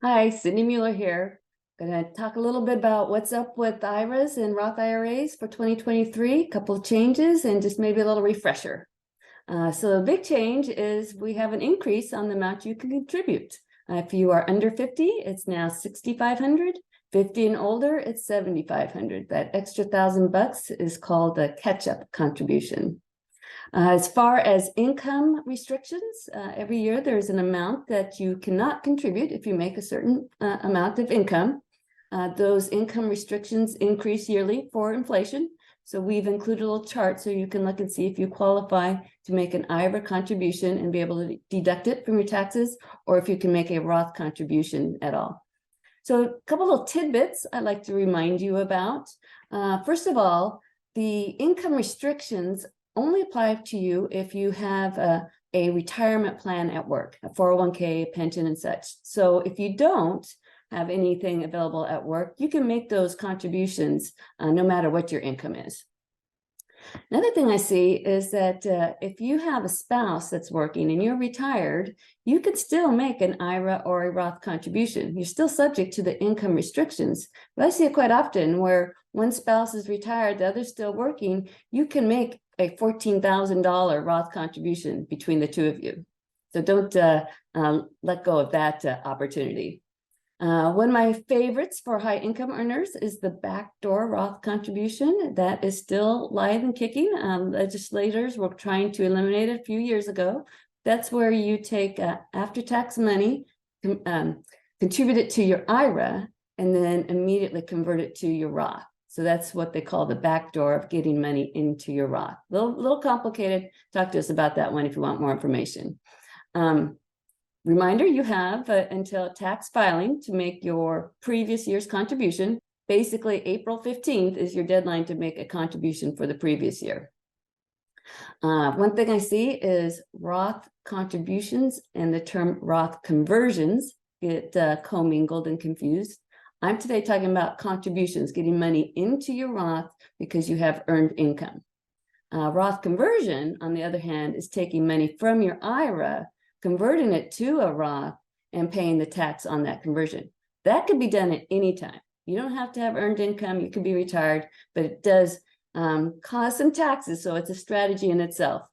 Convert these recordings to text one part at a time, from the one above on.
Hi, Sydney Mueller here. Going to talk a little bit about what's up with IRAs and Roth IRAs for 2023, a couple of changes, and just maybe a little refresher. So the big change is we have an increase on the amount you can contribute. If you are under 50, it's now $6,500. 50 and older, it's $7,500. That extra $1,000 is called a catch-up contribution. As far as income restrictions, every year there's an amount that you cannot contribute if you make a certain amount of income. Those income restrictions increase yearly for inflation. So we've included a little chart so you can look and see if you qualify to make an IRA contribution and be able to deduct it from your taxes, or if you can make a Roth contribution at all. So a couple little tidbits I'd like to remind you about. First of all, the income restrictions only apply to you if you have a retirement plan at work, a 401k, pension, and such. So if you don't have anything available at work, you can make those contributions no matter what your income is. Another thing I see is that if you have a spouse that's working and you're retired, you can still make an IRA or a Roth contribution. You're still subject to the income restrictions. But I see it quite often where one spouse is retired, the other's still working. You can make a $14,000 Roth contribution between the two of you. So don't let go of that opportunity. One of my favorites for high income earners is the backdoor Roth contribution. That is still live and kicking. Legislators were trying to eliminate it a few years ago. That's where you take after-tax money, contribute it to your IRA, and then immediately convert it to your Roth. So that's what they call the backdoor of getting money into your Roth. Little complicated. Talk to us about that one if you want more information. Reminder, you have until tax filing to make your previous year's contribution. Basically, April 15th is your deadline to make a contribution for the previous year. One thing I see is Roth contributions and the term Roth conversions get commingled and confused. I'm today talking about contributions, getting money into your Roth because you have earned income. Roth conversion, on the other hand, is taking money from your IRA, converting it to a Roth, and paying the tax on that conversion. That can be done at any time. You don't have to have earned income. You can be retired, but it does cause some taxes, so it's a strategy in itself.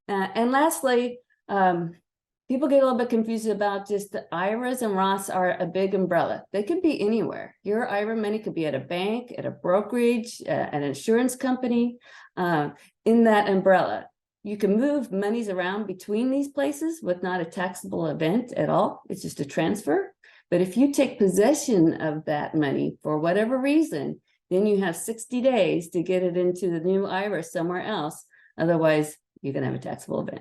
And lastly, people get a little bit confused about just the IRAs and Roths are a big umbrella. They could be anywhere. Your IRA money could be at a bank, at a brokerage, an insurance company, in that umbrella. You can move monies around between these places with not a taxable event at all. It's just a transfer. But if you take possession of that money for whatever reason, then you have 60 days to get it into the new IRA somewhere else. Otherwise, you're going to have a taxable event.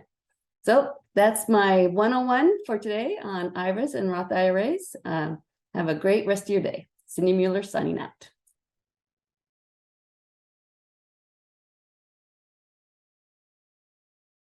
So that's my 101 for today on IRAs and Roth IRAs. Have a great rest of your day. Cindy Mueller signing out.